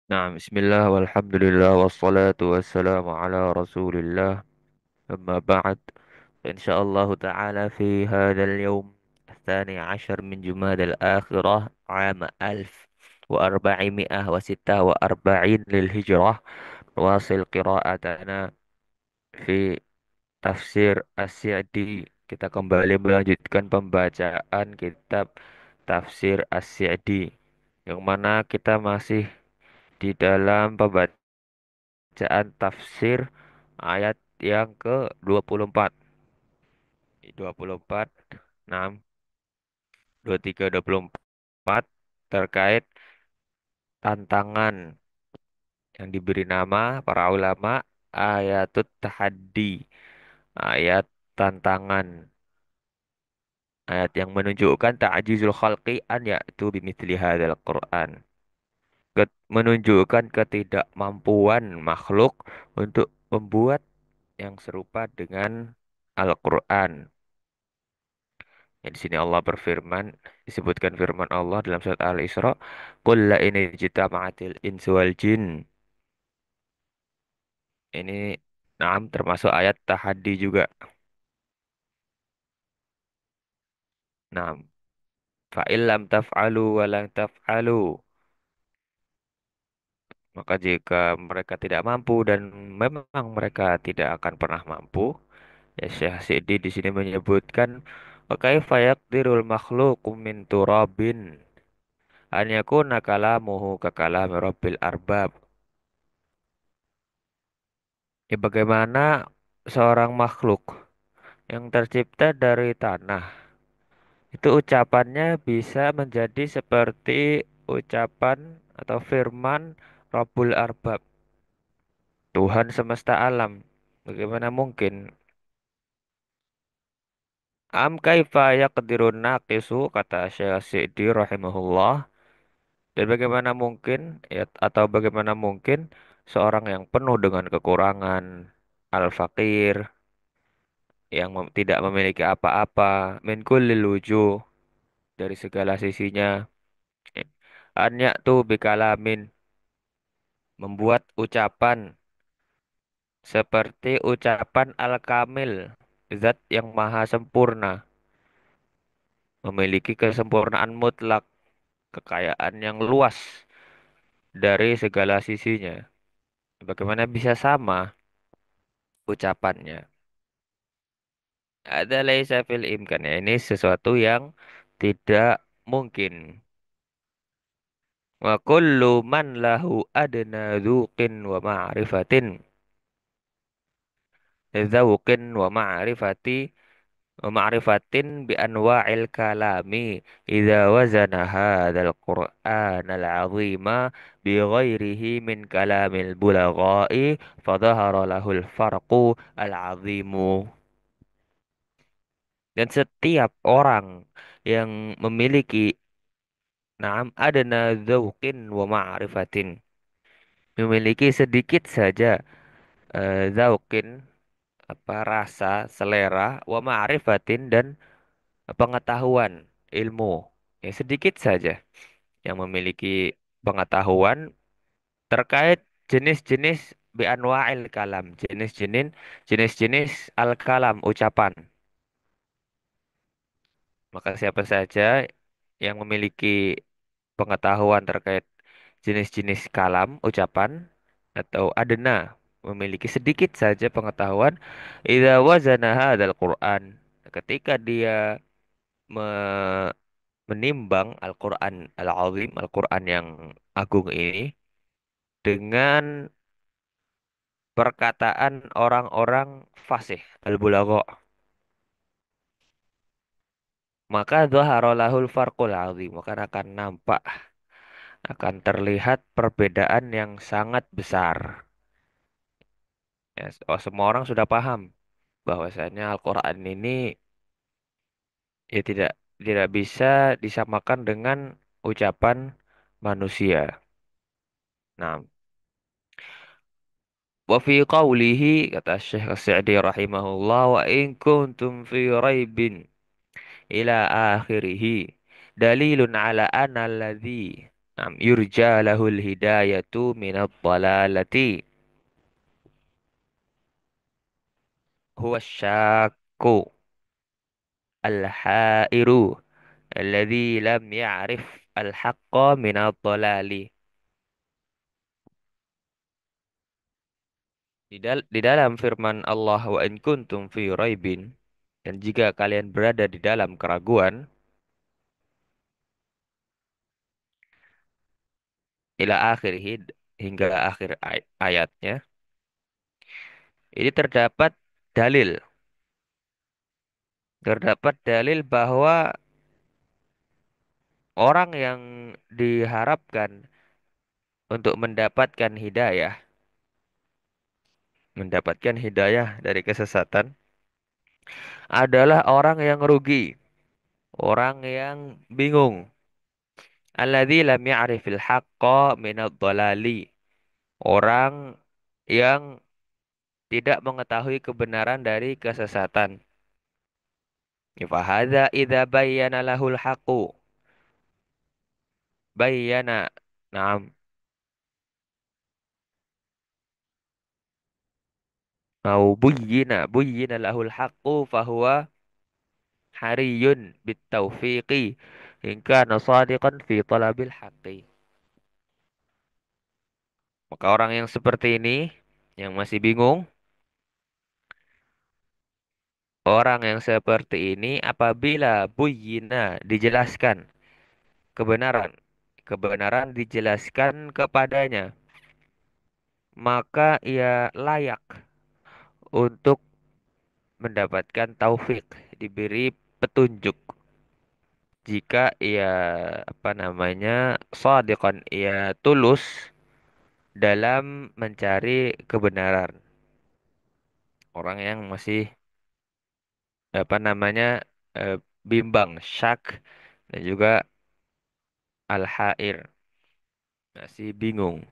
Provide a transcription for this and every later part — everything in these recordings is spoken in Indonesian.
نعم، بسم الله والحمد لله والصلاة والسلام على رسول الله. أما بعد، إن شاء الله تعالى في هذا اليوم 12 من جماد الآخرة عام 1446 للهجرة، نواصل قراءتنا في tafsir As-Sa'di. Kita kembali melanjutkan pembacaan kitab tafsir As-Sa'di, yang mana kita masih di dalam pembacaan tafsir ayat yang ke 24. 24, 6, 23, 24 terkait tantangan yang diberi nama para ulama ayatut tahaddi, ayat tantangan, ayat yang menunjukkan ta'jizul khalqi an ya'tu bimithli hadzal Qur'an. Menunjukkan ketidakmampuan makhluk untuk membuat yang serupa dengan Al-Quran. Ya, di sini Allah berfirman, disebutkan firman Allah dalam surat Al-Isra, "Qul la in ijtama'atil insu wal jin." Ini termasuk ayat tahaddi juga. Naam, fa illam taf'alu wa lan taf'alu. Maka jika mereka tidak mampu dan memang mereka tidak akan pernah mampu, ya Syekh Sidi di sini menyebutkan, "Wa kaifa yaqdirul makhluqu min turabin an yakuna kalamuhu ka kalami rabbil arbab." Ya, bagaimana seorang makhluk yang tercipta dari tanah itu ucapannya bisa menjadi seperti ucapan atau firman Rabbul Arbab, Tuhan semesta alam. Bagaimana mungkin? Am kaifa yaqdirun naqisu, kata Syekh Sa'di rahimahullah. Dan bagaimana mungkin, ya, atau bagaimana mungkin seorang yang penuh dengan kekurangan, al-faqir, yang tidak memiliki apa-apa, min kullil wujuh, dari segala sisinya, anya tuh bikalamin, membuat ucapan seperti ucapan al-kamil, zat yang maha sempurna, memiliki kesempurnaan mutlak, kekayaan yang luas dari segala sisinya. Bagaimana bisa sama ucapannya? Ada laisa fil imkan, ya, ini sesuatu yang tidak mungkin. Wa kullu man lahu adna dzuqin wa ma'rifatin, dzauqin wa ma'rifati wa ma'rifatin bi anwa'il kalami, idza wazana hadzal qur'anal 'azima bi ghairihi min kalamil bulaghai fadhahara lahul farqu al 'azimu. Dan setiap orang yang memiliki adna dzauqin wa ma'rifatin, memiliki sedikit saja zauqin, apa, rasa, selera, wa ma'rifatin, dan pengetahuan, ilmu, ya sedikit saja yang memiliki pengetahuan terkait jenis-jenis bi anwa'il kalam, jenis-jenis al-kalam, ucapan. Maka siapa saja yang memiliki pengetahuan terkait jenis-jenis kalam, ucapan, atau adena, memiliki sedikit saja pengetahuan, idza wazana hadzal Qur'an, ketika dia me- menimbang Al-Qur'an Al-Azim, Al-Qur'an yang agung ini dengan perkataan orang-orang fasih, al-bulagha, maka dhahara lahul farqul azim, maka akan nampak, akan terlihat perbedaan yang sangat besar. Ya, semua orang sudah paham bahwasanya Al-Quran ini, ya, tidak bisa disamakan dengan ucapan manusia. Nah, wa fi qawlihi, kata Syekh As-Sa'di rahimahullah, wa in kuntum fi raibin ila akhirih dalilun ala anna alladhi, Yurja lahul hidayatu minad dalalati. Huwa syakku al-hairu alladhi lam ya'rif al-haqqa minad dalali. Di dalam firman Allah wa in kuntum fi raibin, dan jika kalian berada di dalam keraguan, ila akhirih, hingga akhir ayatnya, ini dalil terdapat dalil bahwa orang yang diharapkan untuk mendapatkan hidayah dari kesesatan adalah orang yang rugi, orang yang bingung. Alladzi lam ya'rifil haqqa minadh dhalali. Orang yang tidak mengetahui kebenaran dari kesesatan. Fahadza idza bayyana lahul haqqu bayyana. Naam. Au buyyina lahul haqqu fahuwa hariyun bitaufiqi in kana shadiqan fi talabil haqqi. Maka orang yang seperti ini yang masih bingung, orang yang seperti ini apabila buyyina dijelaskan kebenaran, kebenaran dijelaskan kepadanya, maka ia layak untuk mendapatkan taufik, diberi petunjuk. Jika ia apa namanya shadiqan, ia tulus dalam mencari kebenaran. Orang yang masih apa namanya eh, bimbang, syak dan juga al-hair, masih bingung.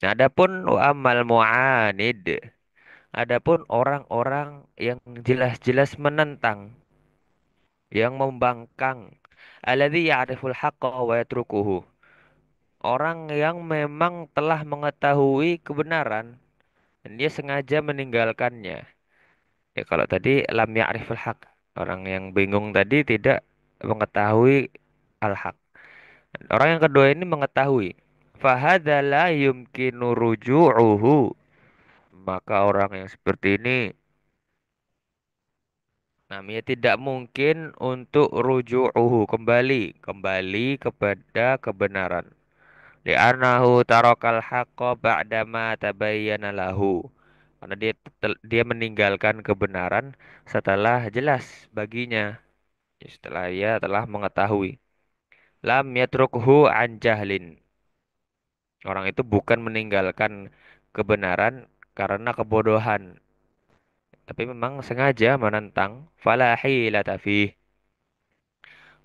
Nah, adapun wa amal mu'anid, adapun orang-orang yang jelas-jelas menentang, yang membangkang, alladzi ya'riful haqqa wa yatrukuhu. Orang yang memang telah mengetahui kebenaran dan dia sengaja meninggalkannya. Ya kalau tadi lam ya'riful haq. Orang yang bingung tadi tidak mengetahui al-haq. Orang yang kedua ini mengetahui. Fahadza la yumkinu ruju'uhu. Maka orang yang seperti ini namanya tidak mungkin untuk ruju'uhu, kembali kepada kebenaran. Li'annahu tarakal haqqa ba'dama tabayyana lahu. Karena dia meninggalkan kebenaran setelah jelas baginya. Ya, setelah ia telah mengetahui. Lam yatrukhu an jahlin. Orang itu bukan meninggalkan kebenaran karena kebodohan, tapi memang sengaja menentang. Fala hilata fih.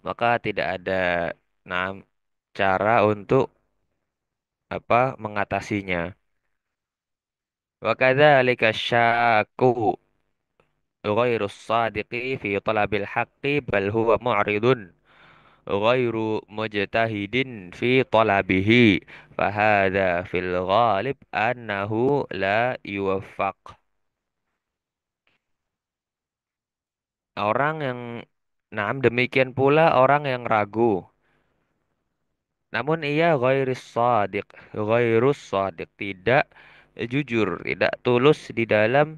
Maka tidak ada nah, cara untuk apa mengatasinya. Wa kadzalika syakku ghairu sadiqi fi talabil haqqi bal huwa mu'ridun ghairu mujtahidin fi talabihi fahadha fil ghalib annahu la yuwaffaq. Orang yang demikian pula orang yang ragu, namun ia ghairus shadiq, tidak jujur, tidak tulus di dalam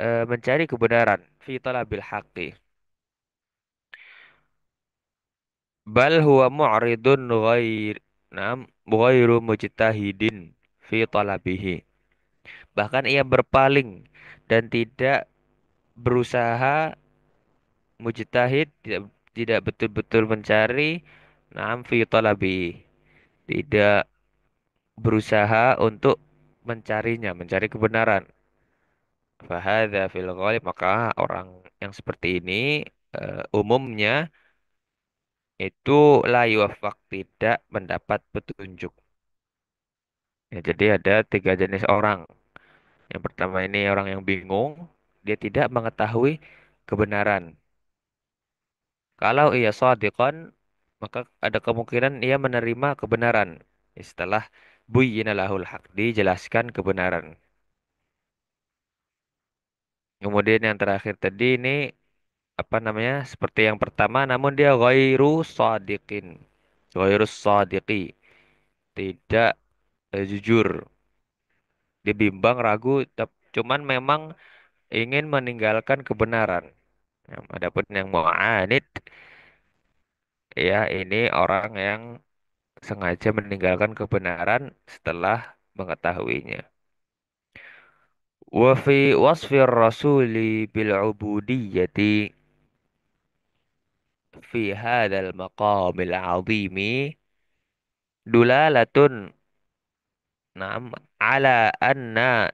mencari kebenaran fi talabil haqqi. Bal huwa mu'ridun nam ghairu mujtahidin fi talabihi. Bahkan ia berpaling dan tidak berusaha mujtahid, tidak betul-betul mencari fi talabi. Tidak berusaha untuk mencari kebenaran. Fahadha fil ghalib, maka orang yang seperti ini umumnya itu la yuwaffaq, tidak mendapat petunjuk. Ya, jadi ada tiga jenis orang. Yang pertama ini orang yang bingung, dia tidak mengetahui kebenaran. Kalau ia shadiqan, maka ada kemungkinan ia menerima kebenaran. Setelah buyyina lahul haq, dijelaskan kebenaran. Kemudian yang terakhir tadi ini apa namanya? Seperti yang pertama namun dia ghairu shadiqin. Ghairu shadiqi, tidak jujur. Dia bimbang, ragu, cuman memang ingin meninggalkan kebenaran. Ya, adapun yang mu'anid, ya ini orang yang sengaja meninggalkan kebenaran setelah mengetahuinya. Wa fi wasfi rasuli bil ubudiyyati fi hadzal maqamil azimi dulalatun na'am ala anna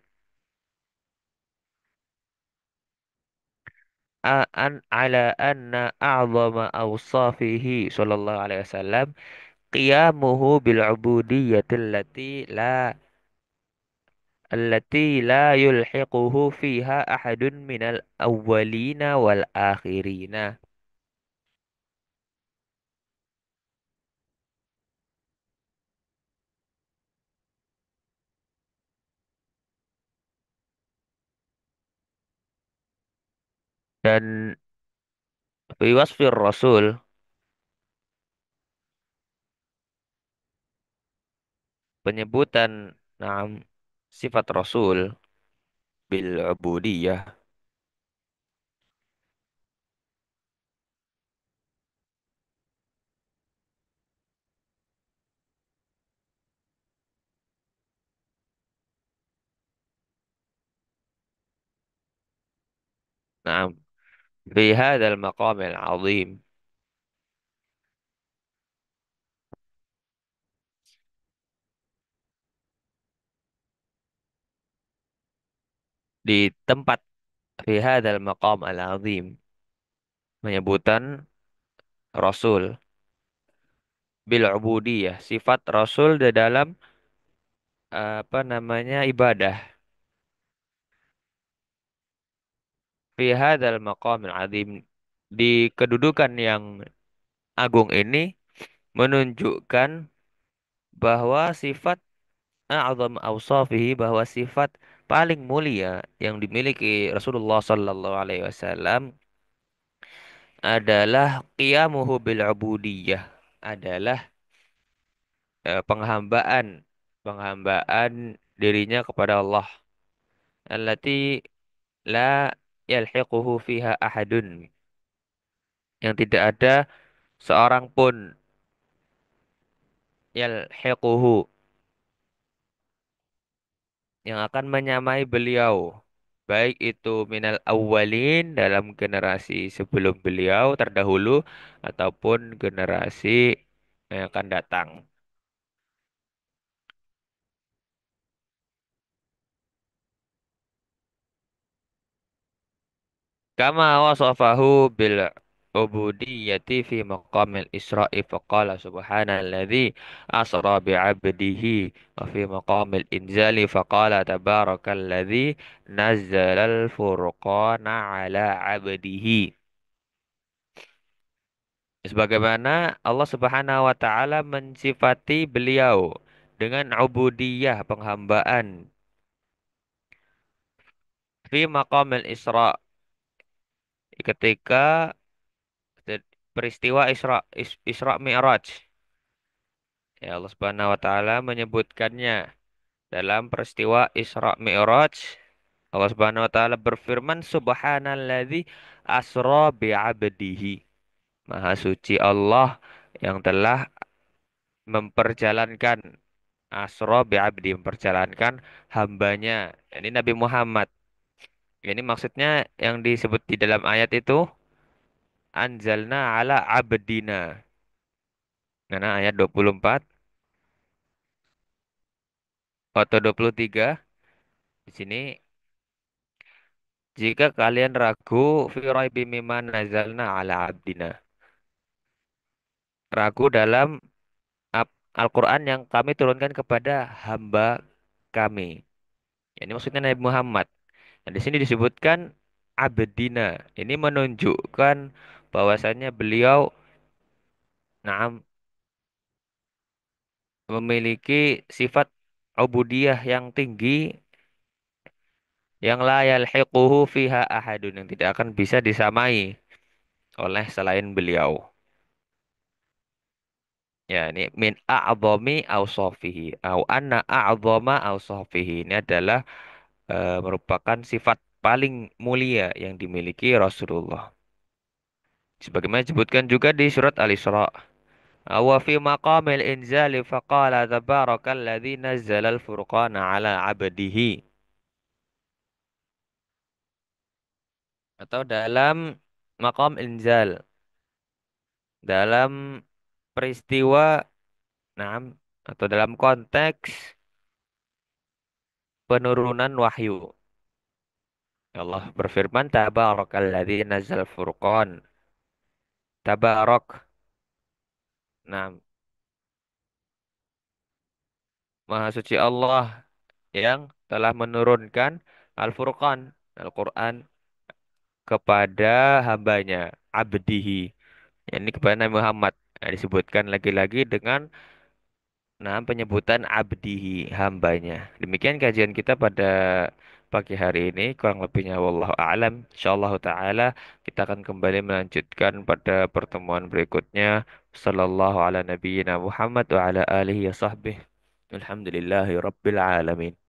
ala anna a'zama awsafihi sallallahu alaihi wasallam qiyamuhu bil ubudiyyati allati la yulhiquhu fiha ahadun minal awwalina wal akhirina. Dan fi wasfir rasul, penyebutan nam sifat rasul bil ubudiyah, nam fi hadzal maqamil azim, di tempat fi hadzal maqam al azim, penyebutan rasul bil ubudiyah, sifat rasul di dalam apa namanya ibadah. Fi hadzal maqamil azim, di kedudukan yang agung ini menunjukkan bahwa sifat a'zam awsafihi, bahwa sifat paling mulia yang dimiliki Rasulullah sallallahu alaihi wasallam adalah qiyamuhu bil ubudiyah, adalah penghambaan, penghambaan dirinya kepada Allah, allati la yalhiquhu fiha ahadun, yang tidak ada seorang pun yalhiquhu, yang akan menyamai beliau, baik itu minal awwalin, dalam generasi sebelum beliau terdahulu, ataupun generasi yang akan datang. Kama wasafahu bil ubudiyyati fi maqamil isra'i faqala subhanalladzi asra bi'abdihi, wa fi maqamil inzali faqala tabarakalladzi nazzalal furqana ala 'abdihi. Sebagaimana Allah Subhanahu wa taala mensifati beliau dengan ubudiyah, penghambaan, fi maqamil Isra, ketika peristiwa Isra Mi'raj. Ya, Allah Subhanahu wa taala menyebutkannya dalam peristiwa Isra Mi'raj. Allah Subhanahu wa taala berfirman subhanalladzi asra bi'abdihi. Maha suci Allah yang telah memperjalankan, asra bi'abdi, memperjalankan hambanya. Ini Nabi Muhammad. Ini maksudnya yang disebut di dalam ayat itu anzalna ala abdina. Karena ayat 24 atau 23 di sini, jika kalian ragu fi raibim mimma nazalna ala abdina. Ragu dalam Al-Quran yang kami turunkan kepada hamba kami. Ini maksudnya Nabi Muhammad. Nah, di sini disebutkan abdina. Ini menunjukkan bahwasannya beliau Naam, memiliki sifat ubudiyah yang tinggi yang la yalhiquhu fiha ahadun, yang tidak akan bisa disamai oleh selain beliau. Ya, ini min a'dhami awsafihi au anna a'dhama awsafihi. Ini adalah merupakan sifat paling mulia yang dimiliki Rasulullah. Sebagaimana disebutkan juga di surat Al-Isra. Wa fi maqamil inzali faqala tabarakalladzi nazzala al-furqana ala 'abdihi. Atau dalam maqam inzal, dalam peristiwa, nah, atau dalam konteks penurunan wahyu. Allah berfirman, tabarakalladzi nazzal furqan. Tabarak. Nah, Maha suci Allah yang telah menurunkan Al-Furqan, Al-Quran kepada hambanya, abdihi. Ini kepada Nabi Muhammad. Nah, disebutkan lagi-lagi dengan penyebutan abdihi, hambanya. Demikian kajian kita pada pagi hari ini. Kurang lebihnya wallahu a'lam. Insyaallah taala kita akan kembali melanjutkan pada pertemuan berikutnya. Sallallahu ala nabiyyina Muhammad wa ala alihi wa sahbihi. Alhamdulillahi rabbil alamin.